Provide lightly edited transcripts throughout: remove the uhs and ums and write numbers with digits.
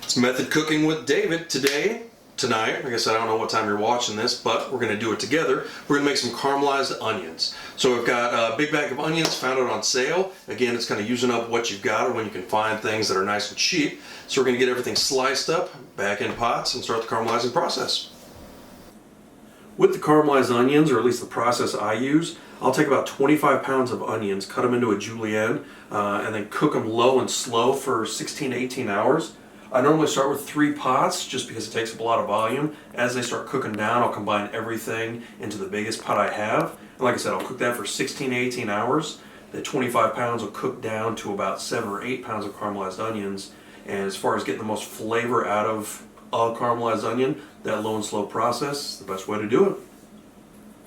It's Method Cooking with David. Tonight, like I said, I don't know what time you're watching this, but we're going to do it together. We're going to make some caramelized onions. So we've got a big bag of onions, found it on sale. Again, it's kind of using up what you've got or when you can find things that are nice and cheap. So we're going to get everything sliced up, back in pots, and start the caramelizing process. With the caramelized onions, or at least the process I use, I'll take about 25 pounds of onions, cut them into a julienne, and then cook them low and slow for 16 to 18 hours. I normally start with 3 pots just because it takes up a lot of volume. As they start cooking down, I'll combine everything into the biggest pot I have. And like I said, I'll cook that for 16 to 18 hours. The 25 pounds will cook down to about 7 or 8 pounds of caramelized onions. And as far as getting the most flavor out of a caramelized onion, that low and slow process is the best way to do it.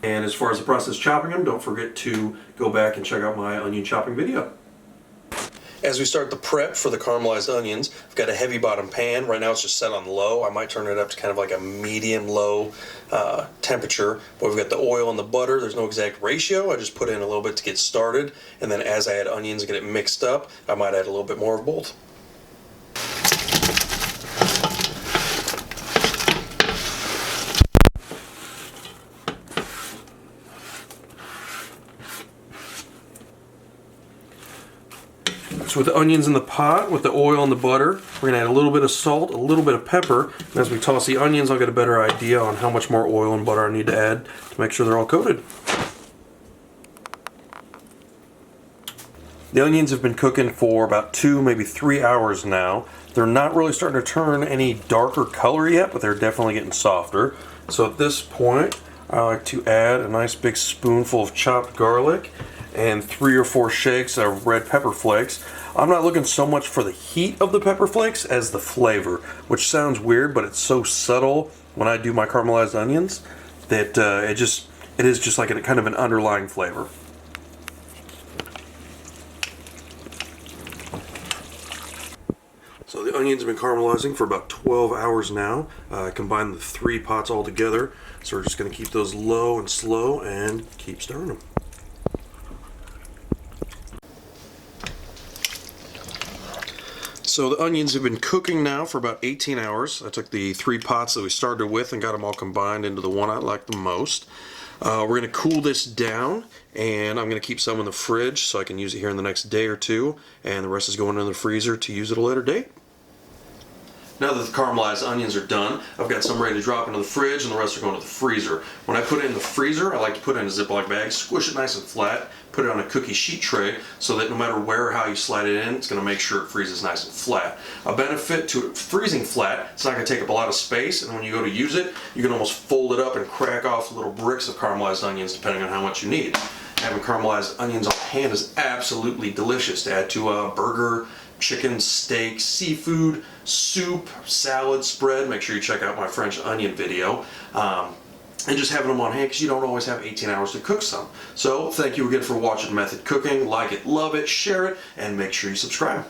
And as far as the process chopping them, don't forget to go back and check out my onion chopping video. As we start the prep for the caramelized onions, I've got a heavy bottom pan. Right now it's just set on low. I might turn it up to kind of like a medium low temperature. But we've got the oil and the butter. There's no exact ratio. I just put in a little bit to get started. And then as I add onions and get it mixed up, I might add a little bit more of both. So with the onions in the pot, with the oil and the butter, we're going to add a little bit of salt, a little bit of pepper. And as we toss the onions, I'll get a better idea on how much more oil and butter I need to add to make sure they're all coated. The onions have been cooking for about 2, maybe 3 hours now. They're not really starting to turn any darker color yet, but they're definitely getting softer. So at this point, I like to add a nice big spoonful of chopped garlic and 3 or 4 shakes of red pepper flakes. I'm not looking so much for the heat of the pepper flakes as the flavor, which sounds weird, but it's so subtle when I do my caramelized onions that it is just like a kind of an underlying flavor. So the onions have been caramelizing for about 12 hours now. I combined the 3 pots all together, so we're just going to keep those low and slow and keep stirring them. So the onions have been cooking now for about 18 hours. I took the 3 pots that we started with and got them all combined into the one I like the most. We're going to cool this down, and I'm going to keep some in the fridge so I can use it here in the next day or two, and the rest is going in the freezer to use at a later date. Now that the caramelized onions are done, I've got some ready to drop into the fridge and the rest are going to the freezer. When I put it in the freezer, I like to put it in a Ziploc bag, squish it nice and flat, put it on a cookie sheet tray so that no matter where or how you slide it in, it's going to make sure it freezes nice and flat. A benefit to it freezing flat, it's not going to take up a lot of space, and when you go to use it, you can almost fold it up and crack off little bricks of caramelized onions depending on how much you need. Having caramelized onions on hand is absolutely delicious to add to a burger, chicken, steak, seafood, soup, salad, spread. Make sure you check out my French onion video. And just having them on hand because you don't always have 18 hours to cook some. So thank you again for watching Method Cooking. Like it, love it, share it, and make sure you subscribe.